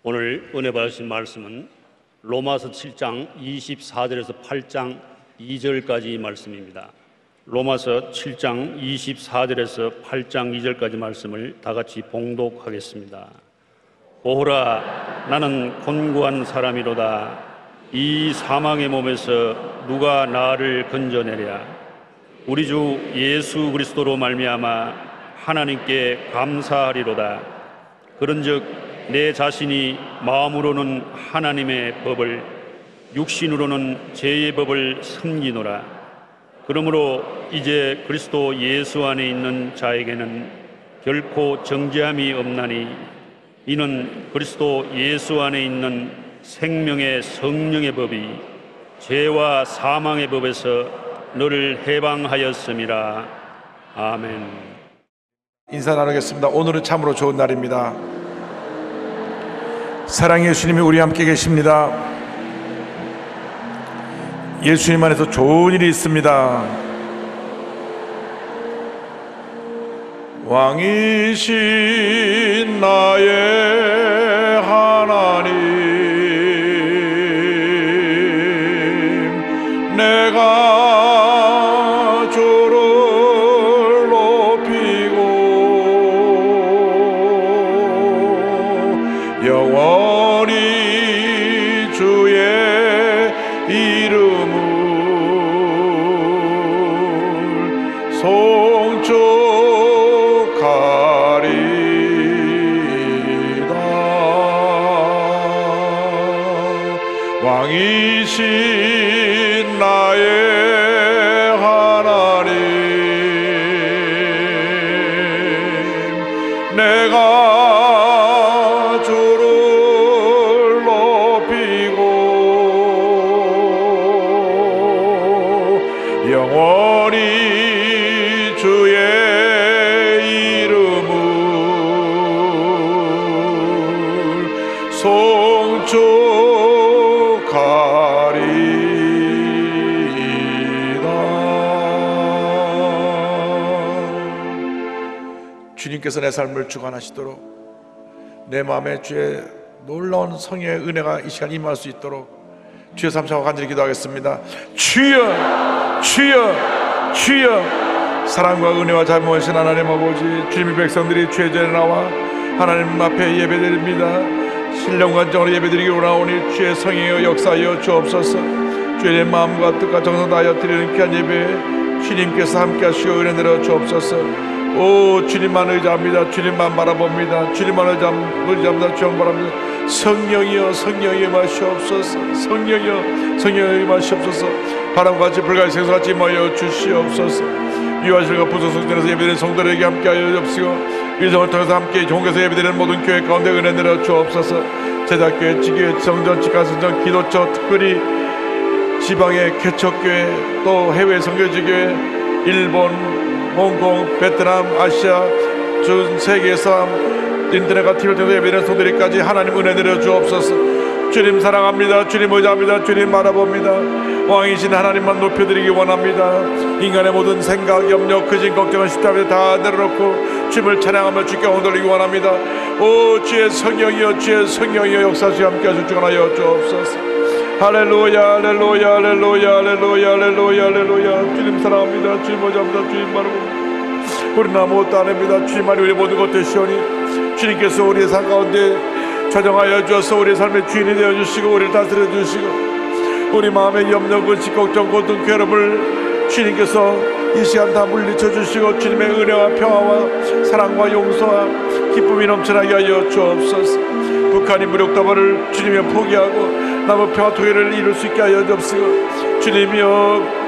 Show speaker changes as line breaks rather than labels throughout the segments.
오늘 은혜 받으신 말씀은 로마서 7장 24절에서 8장 2절까지 말씀입니다. 로마서 7장 24절에서 8장 2절까지 말씀을 다 같이 봉독하겠습니다. 오호라, 나는 곤고한 사람이로다. 이 사망의 몸에서 누가 나를 건져내랴. 우리 주 예수 그리스도로 말미암아 하나님께 감사하리로다. 그런즉 내 자신이 마음으로는 하나님의 법을, 육신으로는 죄의 법을 섬기노라. 그러므로 이제 그리스도 예수 안에 있는 자에게는 결코 정죄함이 없나니, 이는 그리스도 예수 안에 있는 생명의 성령의 법이 죄와 사망의 법에서 너를 해방하였음이라. 아멘.
인사 나누겠습니다. 오늘은 참으로 좋은 날입니다. 사랑의 예수님이 우리 함께 계십니다. 예수님 안에서 좋은 일이 있습니다. 왕이신 나의 하나님, 내가 주를 높이고 영원히 주의 이름을 송축하리이다. 왕이신 나의 하나님, 내가 주를 높이고 영원히 주의 이름을 송축하리이다. 주님께서 내 삶을 주관하시도록, 내 마음에 주의 놀라운 성령의 은혜가 이 시간 임할 수 있도록 주여 삼창하고 간절히 기도하겠습니다. 주여, 주여, 주여. 사랑과 은혜와 자비하신 하나님 아버지, 주님의 백성들이 주의 전에 나와 하나님 앞에 예배드립니다. 신령관정으로 예배드리기 원하오니 주의 성령의 역사하여 주옵소서. 주의 내 마음과 뜻과 정성 다하여 드리는 귀한 예배에 주님께서 함께 하시고 은혜 내려 주옵소서. 오, 주님만 의지합니다. 주님만 바라봅니다. 주님만 의지합니다. 주님 바랍니다. 성령이여, 성령이여 마시옵소서. 성령이여, 성령이여 마시옵소서. 바람같이 불같이 생수같이 임하여 주시옵소서. 유아실과 부속성전에서 예배드리는 성도들에게 함께하여 주옵시고, 일성을 통해서 함께 종교에서 예배드리는 모든 교회 가운데 은혜 내려 주옵소서. 제자교회, 지교회, 성전, 직간성전, 기도처, 특별히 지방의 개척교회, 또 해외 선교지교회, 일본, 홍콩, 베트남, 아시아, 전 세계에서 인터넷과 TV를 통해서 예배드리는 성도들까지 하나님 은혜 내려 주옵소서. 주님 사랑합니다. 주님 의지합니다. 주님 바라봅니다. 왕이신 하나님만 높여드리기 원합니다. 인간의 모든 생각, 염려, 근심, 걱정은 십자가에 다 내려놓고 주님을 찬양하며 주께 엉돌리기 원합니다. 오, 주의 성령이여, 주의 성령이여 역사하시고 함께 하실 줄 하여 주옵소서. 할렐루야, 할렐루야, 할렐루야, 할렐루야, 할렐루야, 할렐루야. 주님 사랑합니다. 주님 의지합니다. 주님 바라봅니다. 우리는 아무것도 안 합니다. 주님만이 우리 모든 것 되시오니 주님께서 우리의 삶 가운데 좌정하여 주어서 우리의 삶의 주인이 되어주시고 우리를 다스려 주시고, 우리 마음의 염려, 근심, 걱정, 고통, 괴롭을 주님께서 이 시간 다 물리쳐 주시고 주님의 은혜와 평화와 사랑과 용서와 기쁨이 넘쳐나게 하여 주옵소서. 북한이 무력다발을 주님의 포기하고 남은 평화 통일을 이룰 수 있게 하여 주옵시고, 주님이여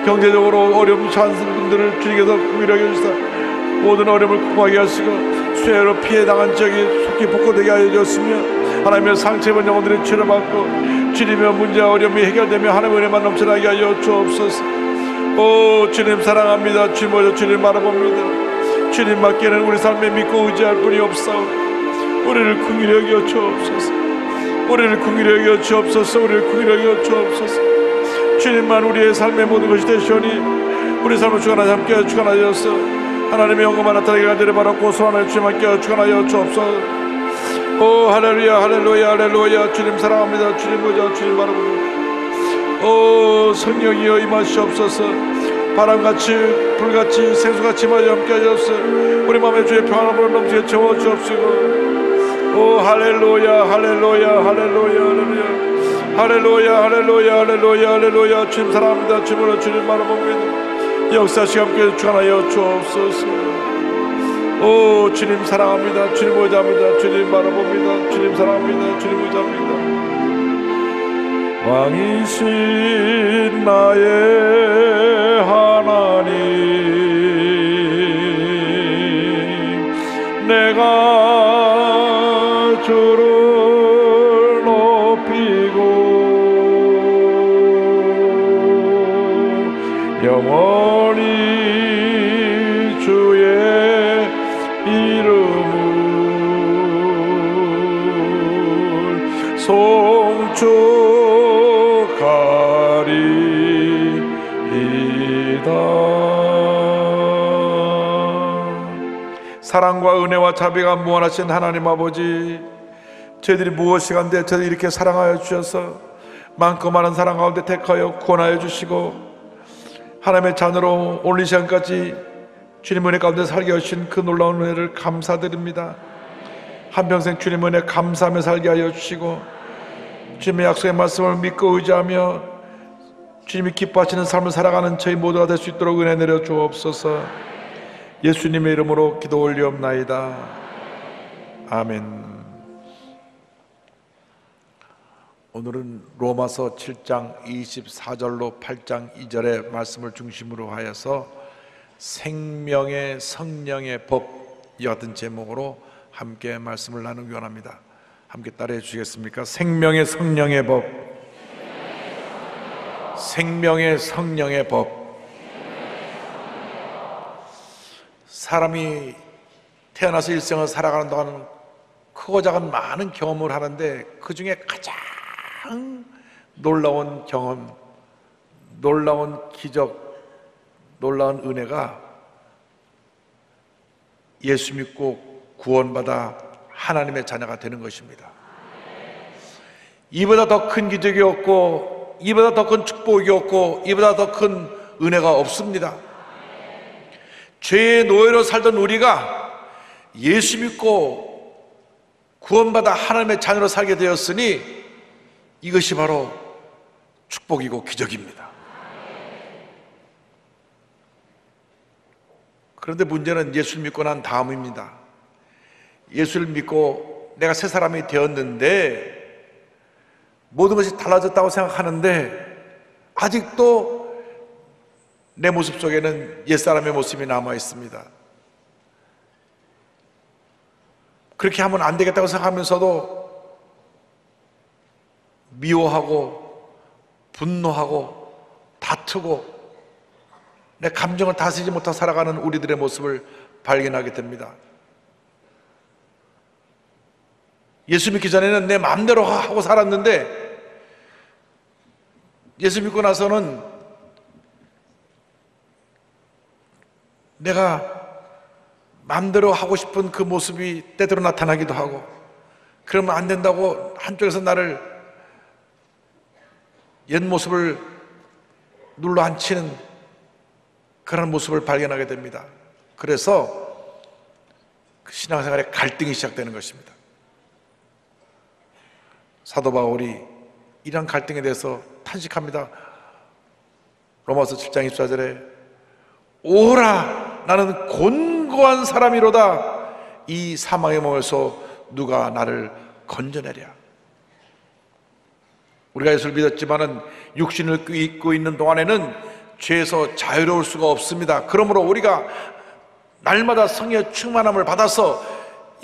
경제적으로 어려움 처한 분들을 주님께서 긍휼하게 주시사 모든 어려움을 극복하게 하시고, 수해로 피해당한 지역이 속히 복구되게 하여 주었으며, 하나님의 상처 입은 영혼들이 치료받고 주님의 문제와 어려움이 해결되며 하나님의 은혜만 넘쳐나게 하여 주옵소서. 오, 주님 사랑합니다. 주님 먼저 주님 바라봅니다. 주님밖에는 우리 삶에 믿고 의지할 분이 없사오니 우리를 긍휼히 여겨 주옵소서. 우리를 긍휼히 여겨 주옵소서. 우리를 긍휼히 여겨 주옵소서. 주님만 우리의 삶의 모든 것이 되시오니 우리 삶을 주관하여 함께 주관하여서 하나님의 영광만 나타나게 간절히 바라고 소원하여 주님 함께 주관하여 주옵소서. 오 할렐루야 할렐루야 할렐루야. 주님 사랑합니다. 주님 보자. 주님 바라봅니다. 오 성령이여 임하시옵소서. 바람같이 불같이 생수같이 마저 함께 하시옵소서. 우리 마음에 주의 평안함으로 넘치게 채워주옵시고. 오 할렐루야 할렐루야 할렐루야 할렐루야 할렐루야 할렐루야 할렐루야 할렐루야. 주님 사랑합니다. 주님으로 주님 바라봅니다. 역사시 함께 주관하여 주옵소서. 오 주님 사랑합니다. 주님 의지합니다. 주님 바라봅니다. 주님 사랑합니다. 주님 의지합니다. 왕이신 나의 하나님, 내가 주를 높이고 영원히 주의 이름을 송축하리이다. 사랑과 은혜와 자비가 무한하신 하나님 아버지, 저희들이 무엇이 간데 저희들 이렇게 사랑하여 주셔서 많고 많은 사랑 가운데 택하여 구원하여 주시고 하나님의 자녀로 오늘 이 시간까지 주님 은혜 가운데 살게 하신 그 놀라운 은혜를 감사드립니다. 한평생 주님 은혜 감사하며 살게 하여 주시고 주님의 약속의 말씀을 믿고 의지하며 주님이 기뻐하시는 삶을 살아가는 저희 모두가 될 수 있도록 은혜 내려 주옵소서. 예수님의 이름으로 기도 올리옵나이다. 아멘. 오늘은 로마서 7장 24절로 8장 2절의 말씀을 중심으로 하여서 생명의 성령의 법, 이 같은 제목으로 함께 말씀을 나누기 원합니다. 함께 따라해 주시겠습니까? 생명의 성령의 법, 생명의 성령의 법. 사람이 태어나서 일생을 살아가는 동안 크고 작은 많은 경험을 하는데 그 중에 가장 놀라운 경험, 놀라운 기적, 놀라운 은혜가 예수 믿고 구원받아 하나님의 자녀가 되는 것입니다. 이보다 더 큰 기적이 없고 이보다 더 큰 축복이 없고 이보다 더 큰 은혜가 없습니다. 죄의 노예로 살던 우리가 예수 믿고 구원받아 하나님의 자녀로 살게 되었으니 이것이 바로 축복이고 기적입니다. 그런데 문제는 예수를 믿고 난 다음입니다. 예수를 믿고 내가 새 사람이 되었는데 모든 것이 달라졌다고 생각하는데 아직도 내 모습 속에는 옛사람의 모습이 남아 있습니다. 그렇게 하면 안 되겠다고 생각하면서도 미워하고 분노하고 다투고 내 감정을 다스리지 못하고 살아가는 우리들의 모습을 발견하게 됩니다. 예수 믿기 전에는 내 마음대로 하고 살았는데 예수 믿고 나서는 내가 마음대로 하고 싶은 그 모습이 때때로 나타나기도 하고 그러면 안 된다고 한쪽에서 나를 옛 모습을 눌러 앉히는 그런 모습을 발견하게 됩니다. 그래서 그 신앙생활에 갈등이 시작되는 것입니다. 사도 바울이 이런 갈등에 대해서 탄식합니다. 로마서 7장 24절에 오라 나는 곤고한 사람이로다 이 사망의 몸에서 누가 나를 건져내랴. 우리가 예수를 믿었지만은 육신을 입고 있는 동안에는 죄에서 자유로울 수가 없습니다. 그러므로 우리가 날마다 성령의 충만함을 받아서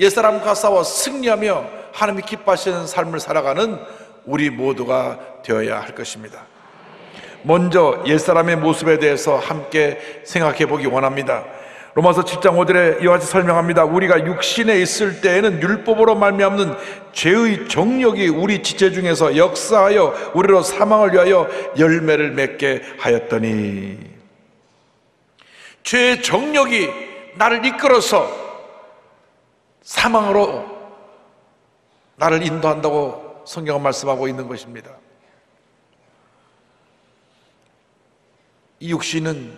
옛사람과 싸워 승리하며 하나님이 기뻐하시는 삶을 살아가는 우리 모두가 되어야 할 것입니다. 먼저 옛사람의 모습에 대해서 함께 생각해 보기 원합니다. 로마서 7장 5절에 이와 같이 설명합니다. 우리가 육신에 있을 때에는 율법으로 말미암는 죄의 정욕이 우리 지체 중에서 역사하여 우리로 사망을 위하여 열매를 맺게 하였더니, 죄의 정욕이 나를 이끌어서 사망으로 나를 인도한다고 성경은 말씀하고 있는 것입니다. 이 육신은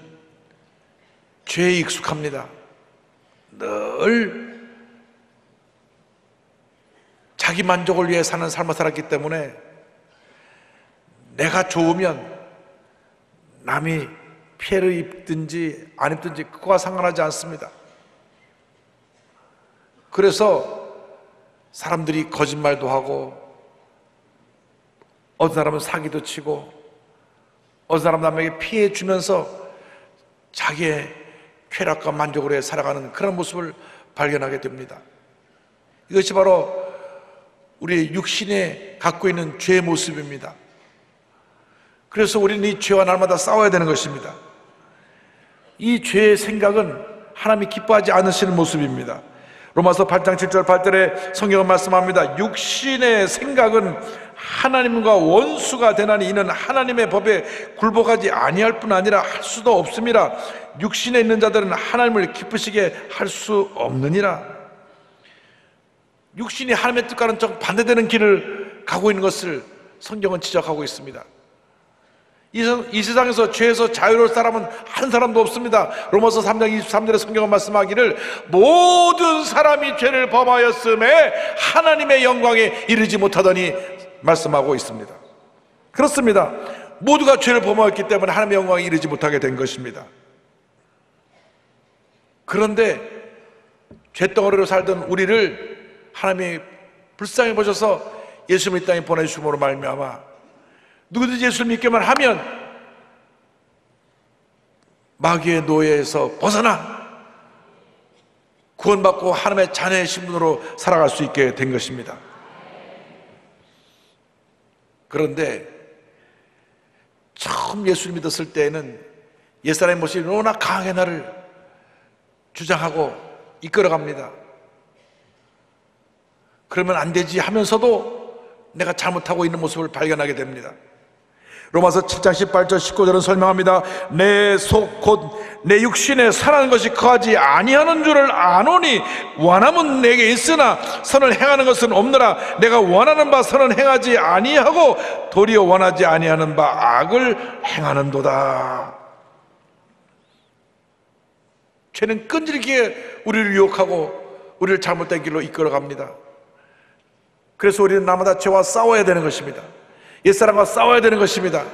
죄에 익숙합니다. 늘 자기 만족을 위해 사는 삶을 살았기 때문에 내가 좋으면 남이 피해를 입든지 안 입든지 그거와 상관하지 않습니다. 그래서 사람들이 거짓말도 하고, 어떤 사람은 사기도 치고, 어떤 사람은 남에게 피해 주면서 자기의 쾌락과 만족을 위해 살아가는 그런 모습을 발견하게 됩니다. 이것이 바로 우리의 육신에 갖고 있는 죄의 모습입니다. 그래서 우리는 이 죄와 날마다 싸워야 되는 것입니다. 이 죄의 생각은 하나님이 기뻐하지 않으시는 모습입니다. 로마서 8장 7절 8절에 성경은 말씀합니다. 육신의 생각은 하나님과 원수가 되나니 이는 하나님의 법에 굴복하지 아니할 뿐 아니라 할 수도 없음이라. 육신에 있는 자들은 하나님을 기쁘시게 할 수 없느니라. 육신이 하나님의 뜻과는 정반대되는 길을 가고 있는 것을 성경은 지적하고 있습니다. 이 세상에서 죄에서 자유로울 사람은 한 사람도 없습니다. 로마서 3장 23절에 성경은 말씀하기를 모든 사람이 죄를 범하였음에 하나님의 영광에 이르지 못하더니 말씀하고 있습니다. 그렇습니다. 모두가 죄를 범하였기 때문에 하나님의 영광에 이르지 못하게 된 것입니다. 그런데 죄덩어리로 살던 우리를 하나님이 불쌍히 보셔서 예수님을 이 땅에 보내주심으로 말미암아 누구든지 예수를 믿기만 하면 마귀의 노예에서 벗어나 구원받고 하나님의 자녀의 신분으로 살아갈 수 있게 된 것입니다. 그런데 처음 예수를 믿었을 때에는 옛사람의 모습이 너무나 강하게 나를 주장하고 이끌어갑니다. 그러면 안 되지 하면서도 내가 잘못하고 있는 모습을 발견하게 됩니다. 로마서 7장 18절 19절은 설명합니다. 내 속 곧 내 육신에 선한 것이 거하지 아니하는 줄을 아노니 원함은 내게 있으나 선을 행하는 것은 없느라. 내가 원하는 바 선은 행하지 아니하고 도리어 원하지 아니하는 바 악을 행하는도다. 죄는 끈질기게 우리를 유혹하고 우리를 잘못된 길로 이끌어갑니다. 그래서 우리는 날마다 죄와 싸워야 되는 것입니다. 옛사람과 싸워야 되는 것입니다.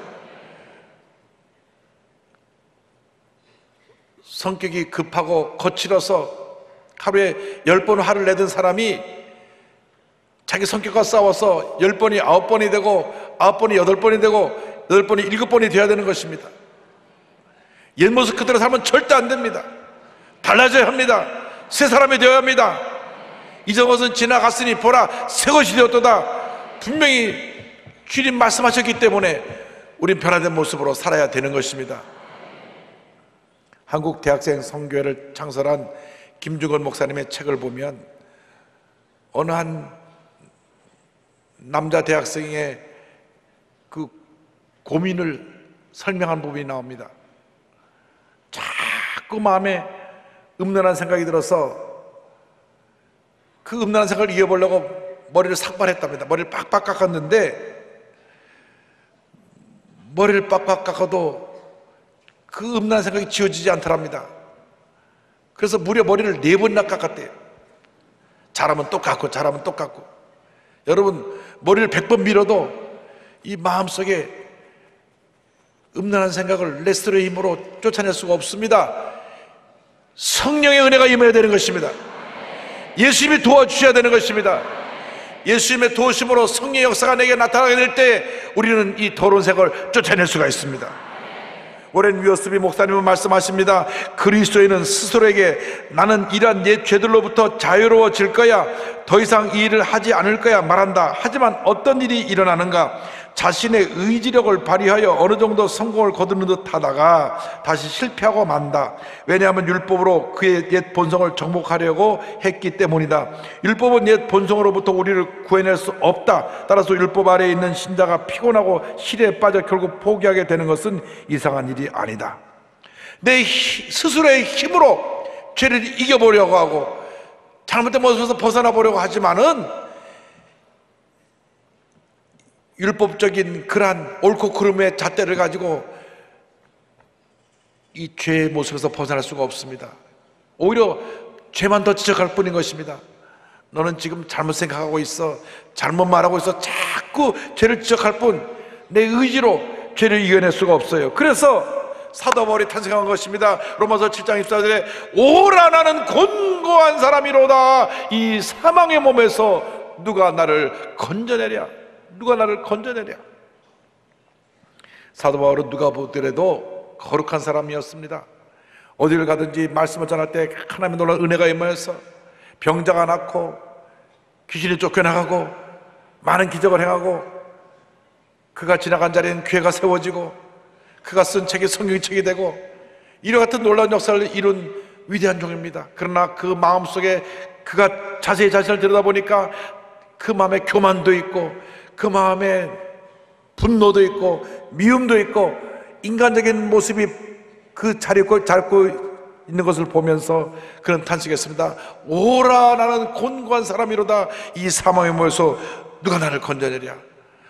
성격이 급하고 거칠어서 하루에 10번 화를 내던 사람이 자기 성격과 싸워서 10번이 9번이 되고 9번이 8번이 되고 8번이 7번이 되어야 되는 것입니다. 옛 모습 그대로 살면 절대 안 됩니다. 달라져야 합니다. 새 사람이 되어야 합니다. 이전 것은 지나갔으니 보라 새 것이 되었도다. 분명히 주님 말씀하셨기 때문에 우린 변화된 모습으로 살아야 되는 것입니다. 한국 대학생 선교회를 창설한 김중건 목사님의 책을 보면 어느 한 남자 대학생의 그 고민을 설명한 부분이 나옵니다. 자꾸 마음에 음란한 생각이 들어서 그 음란한 생각을 이겨보려고 머리를 삭발했답니다. 머리를 빡빡 깎았는데 머리를 빡빡 깎아도 그 음란한 생각이 지워지지 않더랍니다. 그래서 무려 머리를 4번이나 깎았대요. 잘하면 또 깎고 잘하면 또 깎고. 여러분 머리를 100번 밀어도 이 마음속에 음란한 생각을 레스토의 힘으로 쫓아낼 수가 없습니다. 성령의 은혜가 임해야 되는 것입니다. 예수님이 도와주셔야 되는 것입니다. 예수님의 도우심으로 성령의 역사가 내게 나타나게 될 때 우리는 이 더러운 색을 쫓아낼 수가 있습니다. 오랜 위어스비 목사님은 말씀하십니다. 그리스도인은 스스로에게 나는 이러한 옛 죄들로부터 자유로워질 거야, 더 이상 이 일을 하지 않을 거야 말한다. 하지만 어떤 일이 일어나는가? 자신의 의지력을 발휘하여 어느 정도 성공을 거두는 듯 하다가 다시 실패하고 만다. 왜냐하면 율법으로 그의 옛 본성을 정복하려고 했기 때문이다. 율법은 옛 본성으로부터 우리를 구해낼 수 없다. 따라서 율법 아래에 있는 신자가 피곤하고 실에 빠져 결국 포기하게 되는 것은 이상한 일이 아니다. 내 스스로의 힘으로 죄를 이겨보려고 하고 잘못된 모습에서 벗어나 보려고 하지만은 율법적인 그러한 옳고 그름의 잣대를 가지고 이 죄의 모습에서 벗어날 수가 없습니다. 오히려 죄만 더 지적할 뿐인 것입니다. 너는 지금 잘못 생각하고 있어, 잘못 말하고 있어, 자꾸 죄를 지적할 뿐 내 의지로 죄를 이겨낼 수가 없어요. 그래서 사도 바울이 탄생한 것입니다. 로마서 7장 24절에 오라 나는 곤고한 사람이로다. 이 사망의 몸에서 누가 나를 건져내랴. 누가 나를 건져내랴. 사도 바울은 누가 보더라도 거룩한 사람이었습니다. 어디를 가든지 말씀을 전할 때 하나님의 놀라운 은혜가 임하여서 병자가 낫고 귀신이 쫓겨나가고 많은 기적을 행하고 그가 지나간 자리에는 교회가 세워지고 그가 쓴 책이 성경의 책이 되고 이와 같은 놀라운 역사를 이룬 위대한 종입니다. 그러나 그 마음속에 그가 자세히 자신을 들여다보니까 그 마음에 교만도 있고 그 마음에 분노도 있고 미움도 있고 인간적인 모습이 그 자리고 잡고 있는 것을 보면서 그런 탄식했습니다. 오라 나는 곤고한 사람이로다. 이 사망의 몸에서 누가 나를 건져내랴.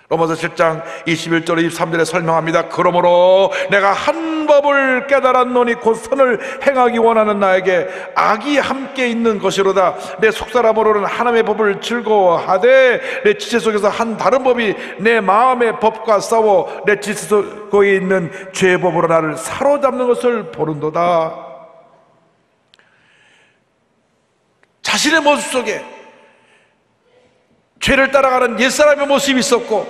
로마서 7장 21절 23절에 설명합니다. 그러므로 내가 한 법을 깨달았노니 곧 선을 행하기 원하는 나에게 악이 함께 있는 것이로다. 내 속사람으로는 하나님의 법을 즐거워하되 내 지체 속에서 한 다른 법이 내 마음의 법과 싸워 내 지체 속에 있는 죄의 법으로 나를 사로잡는 것을 보는도다. 자신의 모습 속에 죄를 따라가는 옛사람의 모습이 있었고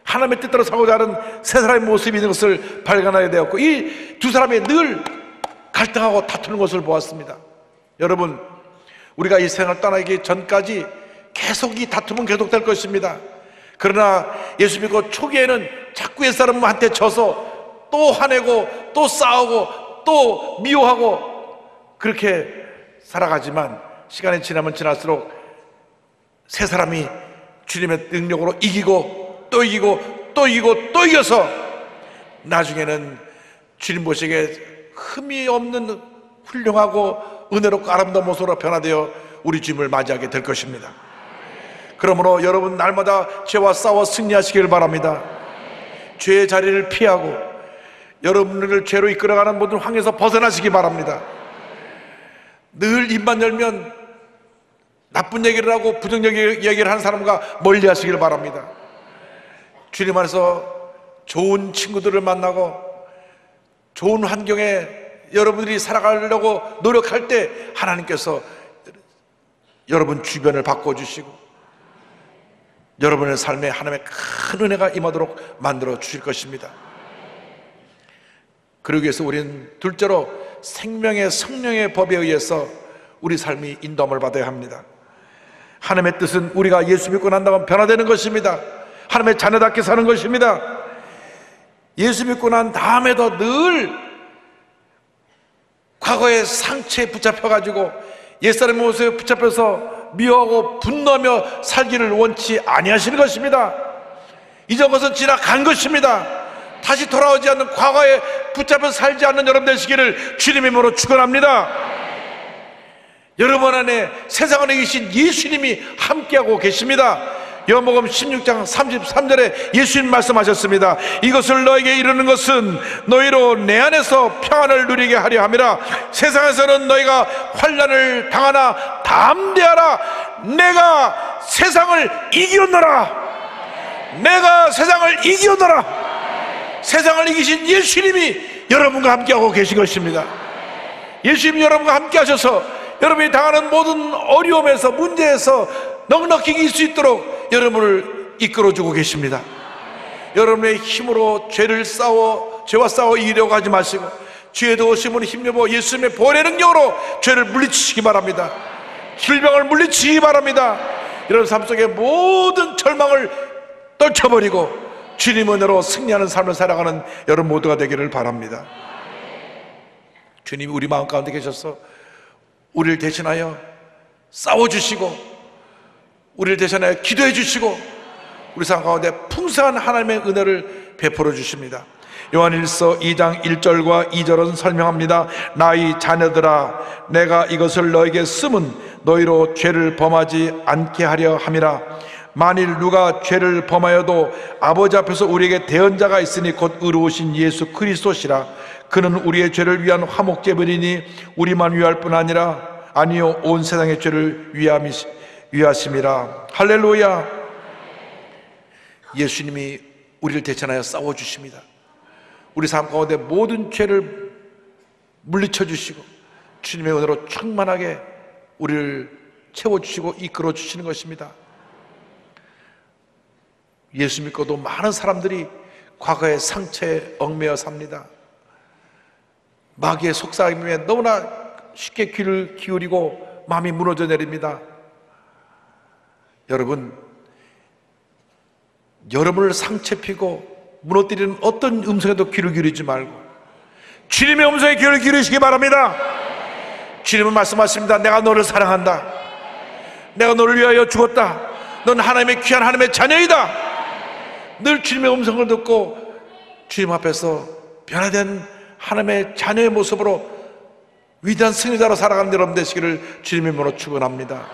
하나님의 뜻대로 사고자 하는 새 사람의 모습이 있는 것을 발견하게 되었고 이 두 사람이 늘 갈등하고 다투는 것을 보았습니다. 여러분, 우리가 이 세상을 떠나기 전까지 계속 이 다툼은 계속될 것입니다. 그러나 예수 믿고 초기에는 자꾸 옛사람한테 져서 또 화내고 또 싸우고 또 미워하고 그렇게 살아가지만 시간이 지나면 지날수록 새 사람이 주님의 능력으로 이기고 또 이기고 또 이기고 또 이겨서 나중에는 주님 보시기에 흠이 없는 훌륭하고 은혜롭고 아름다운 모습으로 변화되어 우리 주님을 맞이하게 될 것입니다. 그러므로 여러분 날마다 죄와 싸워 승리하시길 바랍니다. 죄의 자리를 피하고 여러분을 죄로 이끌어가는 모든 황에서 벗어나시기 바랍니다. 늘 입만 열면 나쁜 얘기를 하고 부정적인 얘기를 하는 사람과 멀리 하시길 바랍니다. 주님 안에서 좋은 친구들을 만나고 좋은 환경에 여러분들이 살아가려고 노력할 때 하나님께서 여러분 주변을 바꿔주시고 여러분의 삶에 하나님의 큰 은혜가 임하도록 만들어 주실 것입니다. 그러기 위해서 우리는 둘째로 생명의 성령의 법에 의해서 우리 삶이 인도함을 받아야 합니다. 하나님의 뜻은 우리가 예수 믿고 난다면 변화되는 것입니다. 하나님의 자녀답게 사는 것입니다. 예수 믿고 난 다음에도 늘 과거의 상처에 붙잡혀가지고 옛사람의 모습에 붙잡혀서 미워하고 분노하며 살기를 원치 아니하시는 것입니다. 이전 것은 지나간 것입니다. 다시 돌아오지 않는 과거에 붙잡혀 살지 않는 여러분 되시기를 주님의 이름으로 축원합니다. 여러분 안에 세상 안에 계신 예수님이 함께하고 계십니다. 요한복음 16장 33절에 예수님 말씀하셨습니다. 이것을 너에게 이르는 것은 너희로 내 안에서 평안을 누리게 하려 함이라. 세상에서는 너희가 환난을 당하나 담대하라. 내가 세상을 이기었노라. 내가 세상을 이기었노라. 세상을 이기신 예수님이 여러분과 함께하고 계신 것입니다. 예수님이 여러분과 함께 하셔서 여러분이 당하는 모든 어려움에서 문제에서 넉넉히 이길 수 있도록 여러분을 이끌어주고 계십니다. 여러분의 힘으로 죄와 싸워 이기려고 하지 마시고 주의 도우심으로 힘입어 예수님의 보혈의 능력으로 죄를 물리치시기 바랍니다. 질병을 물리치기 바랍니다. 이런 삶 속에 모든 절망을 떨쳐버리고 주님 은혜로 승리하는 삶을 살아가는 여러분 모두가 되기를 바랍니다. 주님이 우리 마음 가운데 계셔서 우리를 대신하여 싸워주시고 우리를 대신하여 기도해 주시고 우리 삶 가운데 풍성한 하나님의 은혜를 베풀어 주십니다. 요한일서 2장 1절과 2절은 설명합니다. 나의 자녀들아 내가 이것을 너에게 쓰면 너희로 죄를 범하지 않게 하려 함이라. 만일 누가 죄를 범하여도 아버지 앞에서 우리에게 대언자가 있으니 곧 의로우신 예수 그리스도시라. 그는 우리의 죄를 위한 화목제물이니 우리만 위할 뿐 아니라 아니요 온 세상의 죄를 위하심이라. 할렐루야. 예수님이 우리를 대신하여 싸워주십니다. 우리 삶 가운데 모든 죄를 물리쳐 주시고 주님의 은혜로 충만하게 우리를 채워주시고 이끌어 주시는 것입니다. 예수 믿고도 많은 사람들이 과거의 상처에 얽매여 삽니다. 마귀의 속삭임에 너무나 쉽게 귀를 기울이고 마음이 무너져 내립니다. 여러분을 상처피고 무너뜨리는 어떤 음성에도 귀를 기울이지 말고 주님의 음성에 귀를 기울이시기 바랍니다. 주님은 말씀하십니다. 내가 너를 사랑한다. 내가 너를 위하여 죽었다. 넌 하나님의 귀한 하나님의 자녀이다. 늘 주님의 음성을 듣고 주님 앞에서 변화된 하나님의 자녀의 모습으로 위대한 승리자로 살아가는 여러분 되시기를 주님의 이름으로 축원합니다.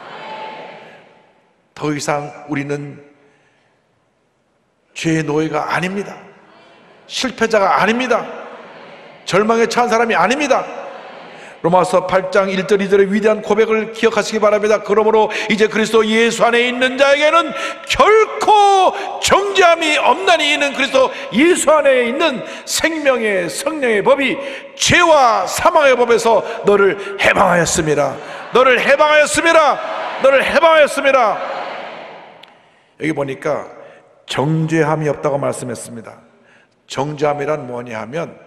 더 이상 우리는 죄의 노예가 아닙니다. 실패자가 아닙니다. 절망에 처한 사람이 아닙니다. 로마서 8장 1절 2절의 위대한 고백을 기억하시기 바랍니다. 그러므로 이제 그리스도 예수 안에 있는 자에게는 결코 정죄함이 없나니 이는 그리스도 예수 안에 있는 생명의 성령의 법이 죄와 사망의 법에서 너를 해방하였습니다. 너를 해방하였습니다. 너를 해방하였습니다. 여기 보니까 정죄함이 없다고 말씀했습니다. 정죄함이란 뭐냐 하면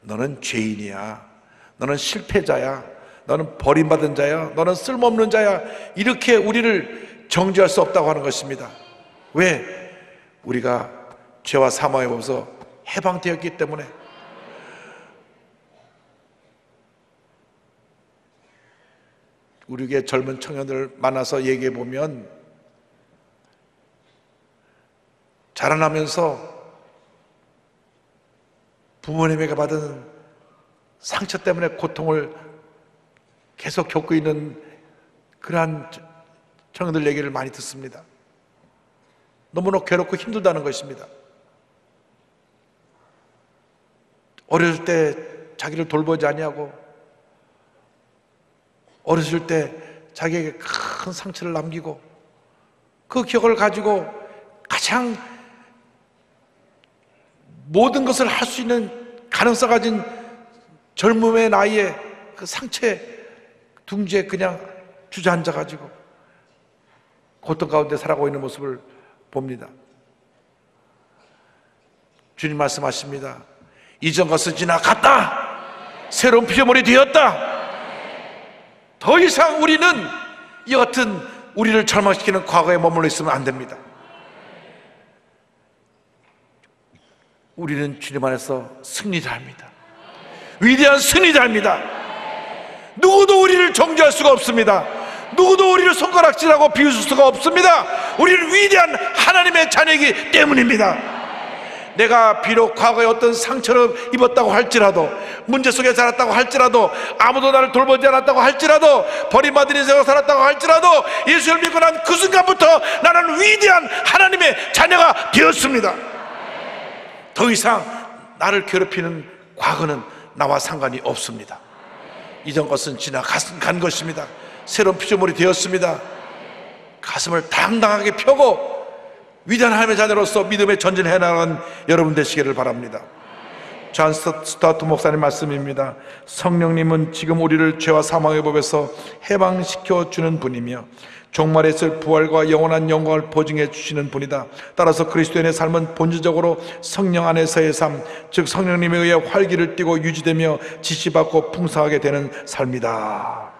너는 죄인이야, 너는 실패자야, 너는 버림받은 자야, 너는 쓸모없는 자야, 이렇게 우리를 정죄할 수 없다고 하는 것입니다. 왜? 우리가 죄와 사망의 법에서 해방되었기 때문에. 우리에게 젊은 청년들 만나서 얘기해 보면 자라나면서 부모님에게 받은 상처 때문에 고통을 계속 겪고 있는 그러한 청년들 얘기를 많이 듣습니다. 너무나 괴롭고 힘들다는 것입니다. 어렸을 때 자기를 돌보지 아니하고 어렸을 때 자기에게 큰 상처를 남기고 그 기억을 가지고 가장 모든 것을 할 수 있는 가능성 가진 젊음의 나이에 그 상처에 둥지에 그냥 주저앉아가지고 고통 가운데 살아가고 있는 모습을 봅니다. 주님 말씀하십니다. 이전 것은 지나갔다. 새로운 피조물이 되었다. 더 이상 우리는 이 같은 우리를 절망시키는 과거에 머물러 있으면 안 됩니다. 우리는 주님 안에서 승리자입니다. 위대한 승리자입니다. 누구도 우리를 정죄할 수가 없습니다. 누구도 우리를 손가락질하고 비웃을 수가 없습니다. 우리는 위대한 하나님의 자녀이기 때문입니다. 내가 비록 과거에 어떤 상처를 입었다고 할지라도, 문제 속에 살았다고 할지라도, 아무도 나를 돌보지 않았다고 할지라도, 버림받은 인생을 살았다고 할지라도, 예수를 믿고 난 그 순간부터 나는 위대한 하나님의 자녀가 되었습니다. 더 이상 나를 괴롭히는 과거는 나와 상관이 없습니다. 이전 것은 지나간 것입니다. 새로운 피조물이 되었습니다. 가슴을 당당하게 펴고 위대한 하나님의 자녀로서 믿음의 전진해 나가는 여러분 되시기를 바랍니다. 존 스타트 목사님 말씀입니다. 성령님은 지금 우리를 죄와 사망의 법에서 해방시켜 주는 분이며 종말에 있을 부활과 영원한 영광을 보증해 주시는 분이다. 따라서 그리스도인의 삶은 본질적으로 성령 안에서의 삶, 즉 성령님에 의해 활기를 띠고 유지되며 지시받고 풍성하게 되는 삶이다.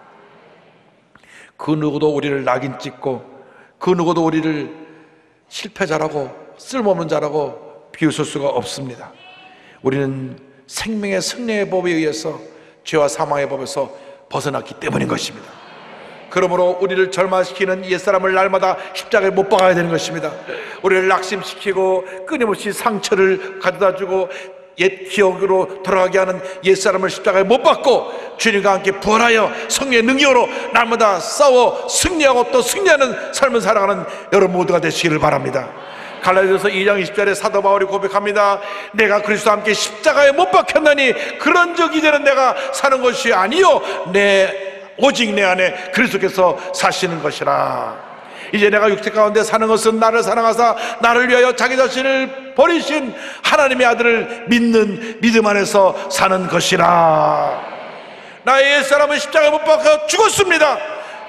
그 누구도 우리를 낙인 찍고 그 누구도 우리를 실패자라고 쓸모없는 자라고 비웃을 수가 없습니다. 우리는 생명의 성령의 법에 의해서 죄와 사망의 법에서 벗어났기 때문인 것입니다. 그러므로 우리를 절망시키는 옛사람을 날마다 십자가에 못 박아야 되는 것입니다. 우리를 낙심시키고 끊임없이 상처를 가져다주고 옛 기억으로 돌아가게 하는 옛사람을 십자가에 못 박고 주님과 함께 부활하여 성령의 능력으로 날마다 싸워 승리하고 또 승리하는 삶을 살아가는 여러분 모두가 되시기를 바랍니다. 갈라디아서 2장 20절에 사도 바울이 고백합니다. 내가 그리스도와 함께 십자가에 못 박혔나니 그런즉 이제는 내가 사는 것이 아니요 오직 내 안에 그리스도께서 사시는 것이라. 이제 내가 육체 가운데 사는 것은 나를 사랑하사 나를 위하여 자기 자신을 버리신 하나님의 아들을 믿는 믿음 안에서 사는 것이라. 나의 옛사람은 십자가에 못 박혀 죽었습니다.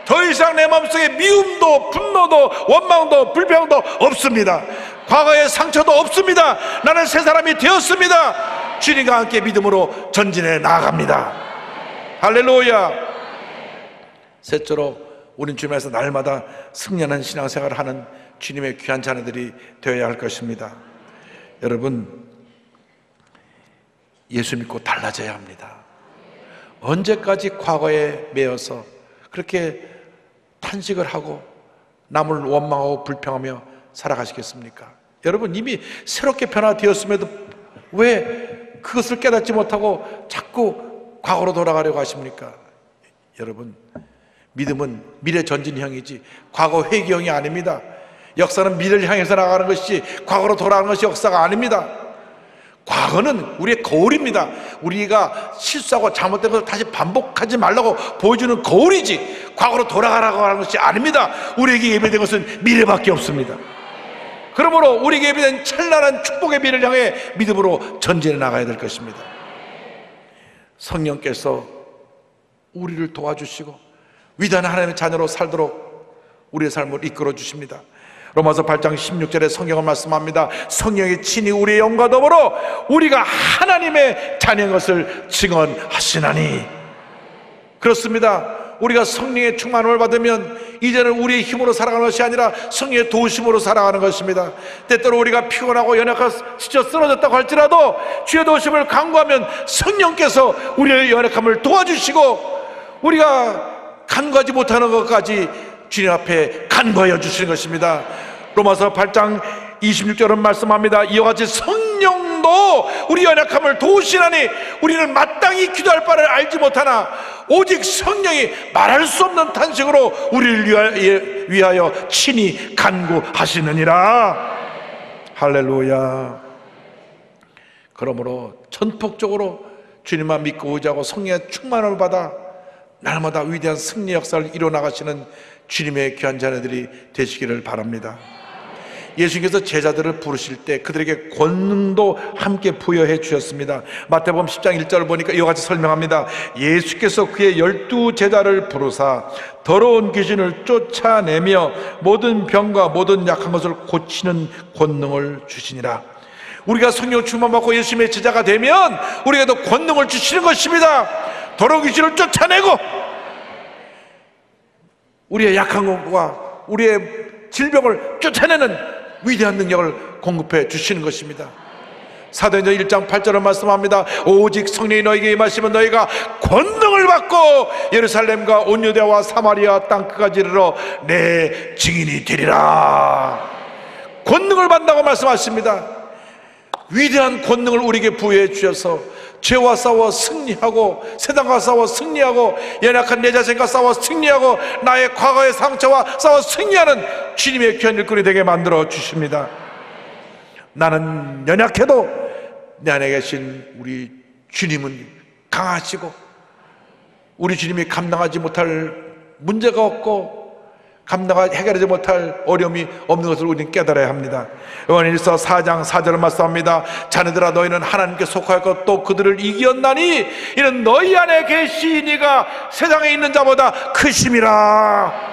더 이상 내 마음속에 미움도 분노도 원망도 불평도 없습니다. 과거의 상처도 없습니다. 나는 새 사람이 되었습니다. 주님과 함께 믿음으로 전진해 나아갑니다. 할렐루야. 셋째로 우린 주님에서 날마다 승리하는 신앙생활을 하는 주님의 귀한 자녀들이 되어야 할 것입니다. 여러분, 예수 믿고 달라져야 합니다. 언제까지 과거에 매여서 그렇게 탄식을 하고 남을 원망하고 불평하며 살아가시겠습니까? 여러분, 이미 새롭게 변화되었음에도 왜 그것을 깨닫지 못하고 자꾸 과거로 돌아가려고 하십니까? 여러분, 믿음은 미래 전진형이지 과거 회귀형이 아닙니다. 역사는 미래를 향해서 나가는 것이지 과거로 돌아가는 것이 역사가 아닙니다. 과거는 우리의 거울입니다. 우리가 실수하고 잘못된 것을 다시 반복하지 말라고 보여주는 거울이지 과거로 돌아가라고 하는 것이 아닙니다. 우리에게 예배된 것은 미래밖에 없습니다. 그러므로 우리에게 예배된 찬란한 축복의 미래를 향해 믿음으로 전진해 나가야 될 것입니다. 성령께서 우리를 도와주시고 위대한 하나님의 자녀로 살도록 우리의 삶을 이끌어 주십니다. 로마서 8장 16절에 성경은 말씀합니다. 성령이 친히 우리의 영과 더불어 우리가 하나님의 자녀인 것을 증언하시나니. 그렇습니다. 우리가 성령의 충만함을 받으면 이제는 우리의 힘으로 살아가는 것이 아니라 성령의 도우심으로 살아가는 것입니다. 때때로 우리가 피곤하고 연약하고 지쳐 쓰러졌다고 할지라도 주의 도우심을 간구하면 성령께서 우리의 연약함을 도와주시고 우리가 간구하지 못하는 것까지 주님 앞에 간구하여 주시는 것입니다. 로마서 8장 26절은 말씀합니다. 이와 같이 성령도 우리 연약함을 도우시나니 우리는 마땅히 기도할 바를 알지 못하나 오직 성령이 말할 수 없는 탄식으로 우리를 위하여 친히 간구하시느니라. 할렐루야. 그러므로 전폭적으로 주님만 믿고 의지하고 성령의 충만함을 받아 날마다 위대한 승리 역사를 이뤄나가시는 주님의 귀한 자녀들이 되시기를 바랍니다. 예수님께서 제자들을 부르실 때 그들에게 권능도 함께 부여해 주셨습니다. 마태복음 10장 1절을 보니까 이와 같이 설명합니다. 예수께서 그의 12 제자를 부르사 더러운 귀신을 쫓아내며 모든 병과 모든 약한 것을 고치는 권능을 주시니라. 우리가 성령 충만받고 예수님의 제자가 되면 우리에게도 권능을 주시는 것입니다. 더러운 귀신을 쫓아내고 우리의 약한 것과 우리의 질병을 쫓아내는 위대한 능력을 공급해 주시는 것입니다. 사도행전 1장 8절을 말씀합니다. 오직 성령이 너에게 임하시면 너희가 권능을 받고 예루살렘과 온 유대와 사마리아 땅 끝까지 이르러 내 증인이 되리라. 권능을 받는다고 말씀하십니다. 위대한 권능을 우리에게 부여해 주셔서 죄와 싸워 승리하고 세상과 싸워 승리하고 연약한 내 자신과 싸워 승리하고 나의 과거의 상처와 싸워 승리하는 주님의 귀한 일꾼이 되게 만들어 주십니다. 나는 연약해도 내 안에 계신 우리 주님은 강하시고 우리 주님이 감당하지 못할 문제가 없고 해결하지 못할 어려움이 없는 것을 우리는 깨달아야 합니다. 요한일서 4장 4절을 말씀합니다. 자녀들아 너희는 하나님께 속하였고 또 그들을 이겼나니 이는 너희 안에 계시니가 세상에 있는 자보다 크심이라.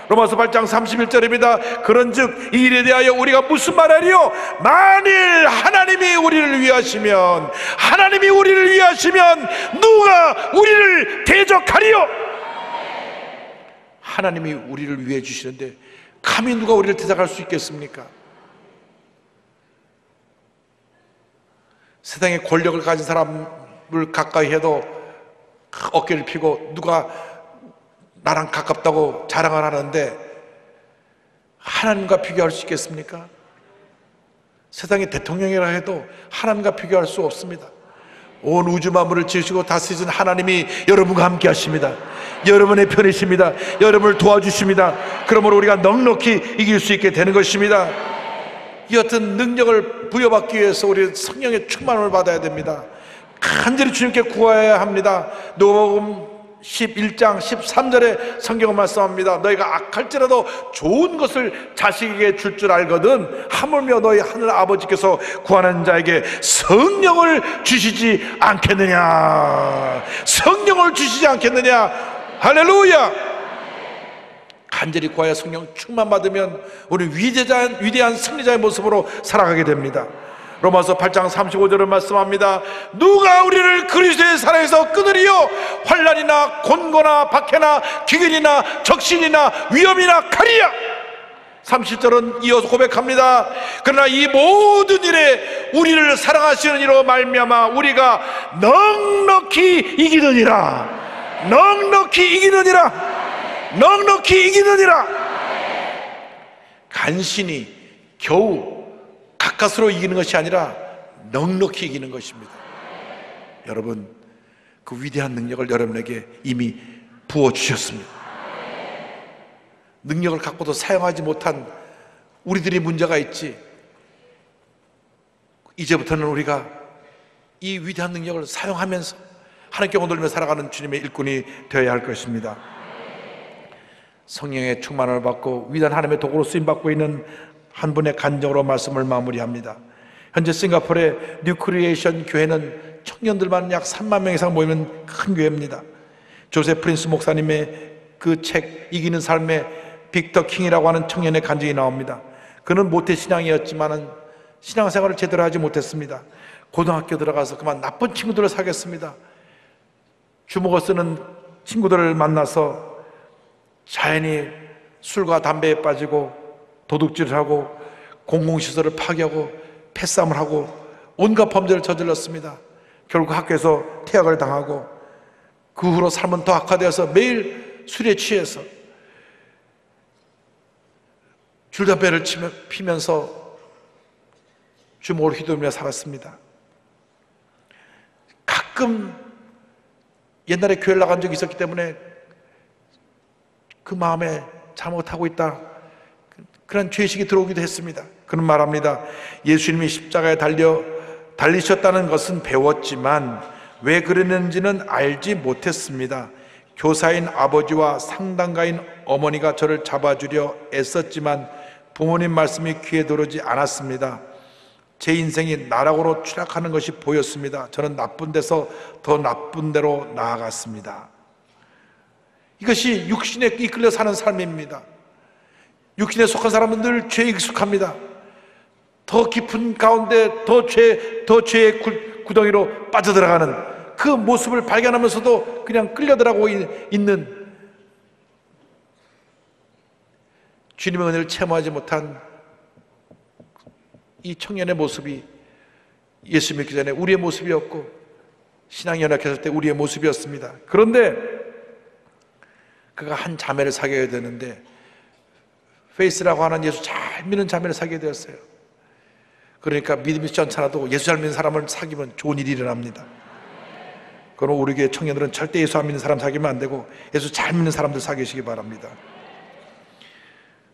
로마서 8장 31절입니다. 그런즉 이 일에 대하여 우리가 무슨 말하리요? 만일 하나님이 우리를 위하시면 누가 우리를 대적하리요? 하나님이 우리를 위해 주시는데 감히 누가 우리를 대적할 수 있겠습니까? 세상에 권력을 가진 사람을 가까이 해도 어깨를 펴고 누가 나랑 가깝다고 자랑을 하는데 하나님과 비교할 수 있겠습니까? 세상의 대통령이라 해도 하나님과 비교할 수 없습니다. 온 우주 만물을 지으시고 다스리신 하나님이 여러분과 함께 하십니다. 여러분의 편이십니다. 여러분을 도와주십니다. 그러므로 우리가 넉넉히 이길 수 있게 되는 것입니다. 이 어떤 능력을 부여받기 위해서 우리 성령의 충만을 받아야 됩니다. 간절히 주님께 구해야 합니다. 누가복음 11장 13절에 성경은 말씀합니다. 너희가 악할지라도 좋은 것을 자식에게 줄 줄 알거든 하물며 너희 하늘 아버지께서 구하는 자에게 성령을 주시지 않겠느냐. 성령을 주시지 않겠느냐. 할렐루야. 간절히 구하여 성령 충만 받으면 우리 위대한 승리자의 모습으로 살아가게 됩니다. 로마서 8장 35절을 말씀합니다. 누가 우리를 그리스도의 사랑에서 끊으리요? 환난이나 곤고나 박해나 기근이나 적신이나 위험이나 칼이야. 37절은 이어서 고백합니다. 그러나 이 모든 일에 우리를 사랑하시는 이로 말미암아 우리가 넉넉히 이기느니라. 넉넉히 이기느니라. 넉넉히 이기느니라. 간신히 겨우 가까스로 이기는 것이 아니라 넉넉히 이기는 것입니다. 여러분, 그 위대한 능력을 여러분에게 이미 부어주셨습니다. 능력을 갖고도 사용하지 못한 우리들이 문제가 있지, 이제부터는 우리가 이 위대한 능력을 사용하면서 하나님께 온돌며 살아가는 주님의 일꾼이 되어야 할 것입니다. 성령의 충만을 받고 위대한 하나님의 도구로 쓰임받고 있는 한 분의 간증으로 말씀을 마무리합니다. 현재 싱가포르의 뉴크리에이션 교회는 청년들만 약 3만 명 이상 모이는 큰 교회입니다. 조셉 프린스 목사님의 그 책 이기는 삶의 빅터 킹이라고 하는 청년의 간증이 나옵니다. 그는 모태신앙이었지만 신앙생활을 제대로 하지 못했습니다. 고등학교 들어가서 그만 나쁜 친구들을 사귀었습니다. 주먹을 쓰는 친구들을 만나서 자연히 술과 담배에 빠지고 도둑질을 하고 공공시설을 파괴하고 패싸움을 하고 온갖 범죄를 저질렀습니다. 결국 학교에서 퇴학을 당하고 그 후로 삶은 더 악화되어서 매일 술에 취해서 줄담배를 피면서 주먹을 휘두르며 살았습니다. 가끔 옛날에 교회를 나간 적이 있었기 때문에 그 마음에 잘못하고 있다, 그런 죄의식이 들어오기도 했습니다. 그는 말합니다. 예수님이 십자가에 달리셨다는 것은 배웠지만 왜 그랬는지는 알지 못했습니다. 교사인 아버지와 상담가인 어머니가 저를 잡아주려 애썼지만 부모님 말씀이 귀에 들어오지 않았습니다. 제 인생이 나락으로 추락하는 것이 보였습니다. 저는 나쁜 데서 더 나쁜 데로 나아갔습니다. 이것이 육신에 이끌려 사는 삶입니다. 육신에 속한 사람은 늘 죄에 익숙합니다. 더 깊은 가운데 더 죄의 구덩이로 빠져들어가는 그 모습을 발견하면서도 그냥 끌려들어가고 있는, 주님의 은혜를 체험하지 못한 이 청년의 모습이 예수 믿기 전에 우리의 모습이었고 신앙이 연약했을 때 우리의 모습이었습니다. 그런데 그가 한 자매를 사귀어야 되는데 페이스라고 하는 예수 잘 믿는 자매를 사귀게 되었어요. 그러니까 믿음이 시원찮아도 예수 잘 믿는 사람을 사귀면 좋은 일이 일어납니다. 그럼 우리 교회 청년들은 절대 예수 안 믿는 사람 사귀면 안 되고 예수 잘 믿는 사람들 사귀시기 바랍니다.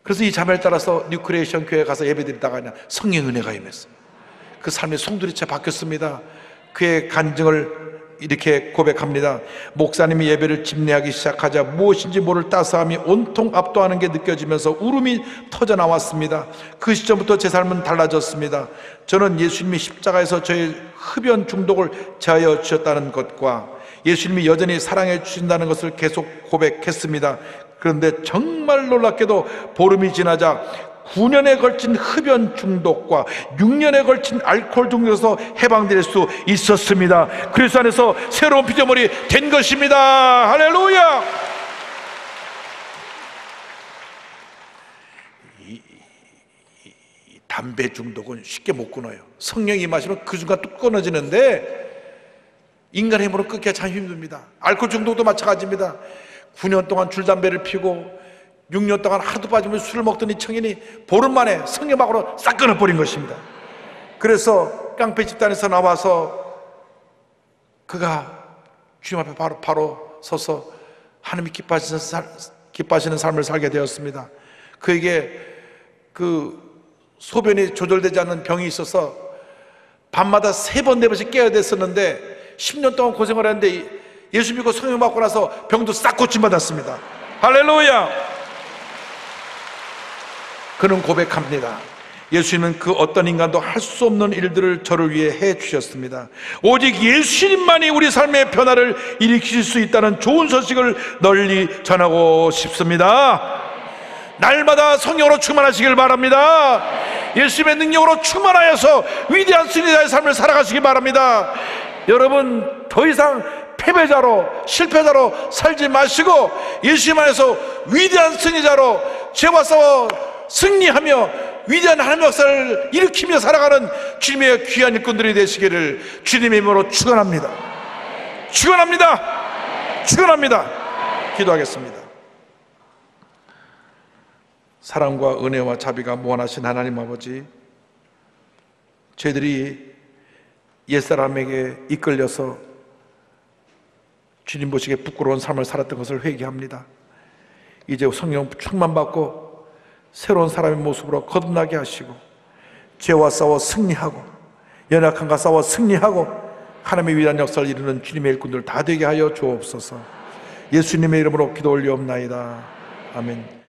그래서 이 자매를 따라서 뉴크리에이션 교회에 가서 예배드리다가 그냥 성령의 은혜가 임했어요. 그 삶이 송두리째 바뀌었습니다. 그의 간증을 이렇게 고백합니다. 목사님이 예배를 집례하기 시작하자 무엇인지 모를 따스함이 온통 압도하는 게 느껴지면서 울음이 터져 나왔습니다. 그 시점부터 제 삶은 달라졌습니다. 저는 예수님이 십자가에서 저의 흡연 중독을 제하여 주셨다는 것과 예수님이 여전히 사랑해 주신다는 것을 계속 고백했습니다. 그런데 정말 놀랍게도 보름이 지나자 9년에 걸친 흡연 중독과 6년에 걸친 알코올 중독에서 해방될 수 있었습니다. 그리스도 안에서 새로운 피조물이 된 것입니다. 할렐루야. 이 담배 중독은 쉽게 못 끊어요. 성령이 마시면 그 순간 뚝 끊어지는데 인간의 힘으로 끊기가 참 힘듭니다. 알코올 중독도 마찬가지입니다. 9년 동안 줄담배를 피우고 6년 동안 하루도 빠지면 술을 먹던 이 청년이 보름 만에 성령 밖으로 싹 끊어버린 것입니다. 그래서 깡패 집단에서 나와서 그가 주님 앞에 바로 서서 하나님이 기뻐하시는 삶을 살게 되었습니다. 그에게 그 소변이 조절되지 않는 병이 있어서 밤마다 3번, 4번씩 깨어야 됐었는데 10년 동안 고생을 했는데 예수 믿고 성령 받고 나서 병도 싹 고침받았습니다. 할렐루야! 그는 고백합니다. 예수님은 그 어떤 인간도 할 수 없는 일들을 저를 위해 해 주셨습니다. 오직 예수님만이 우리 삶의 변화를 일으키실 수 있다는 좋은 소식을 널리 전하고 싶습니다. 날마다 성령으로 충만하시길 바랍니다. 예수님의 능력으로 충만하여서 위대한 승리자의 삶을 살아가시기 바랍니다. 여러분, 더 이상 패배자로, 실패자로 살지 마시고 예수님 안에서 위대한 승리자로 죄와 싸워 승리하며 위대한 하나님의 역사를 일으키며 살아가는 주님의 귀한 일꾼들이 되시기를 주님의 이름으로 축원합니다. 축원합니다. 축원합니다. 기도하겠습니다. 사랑과 은혜와 자비가 무한하신 하나님 아버지, 저희들이 옛사람에게 이끌려서 주님 보시기에 부끄러운 삶을 살았던 것을 회개합니다. 이제 성령 충만받고 새로운 사람의 모습으로 거듭나게 하시고 죄와 싸워 승리하고 연약함과 싸워 승리하고 하나님의 위대한 역사를 이루는 주님의 일꾼들 다 되게 하여 주옵소서. 예수님의 이름으로 기도 올리옵나이다. 아멘.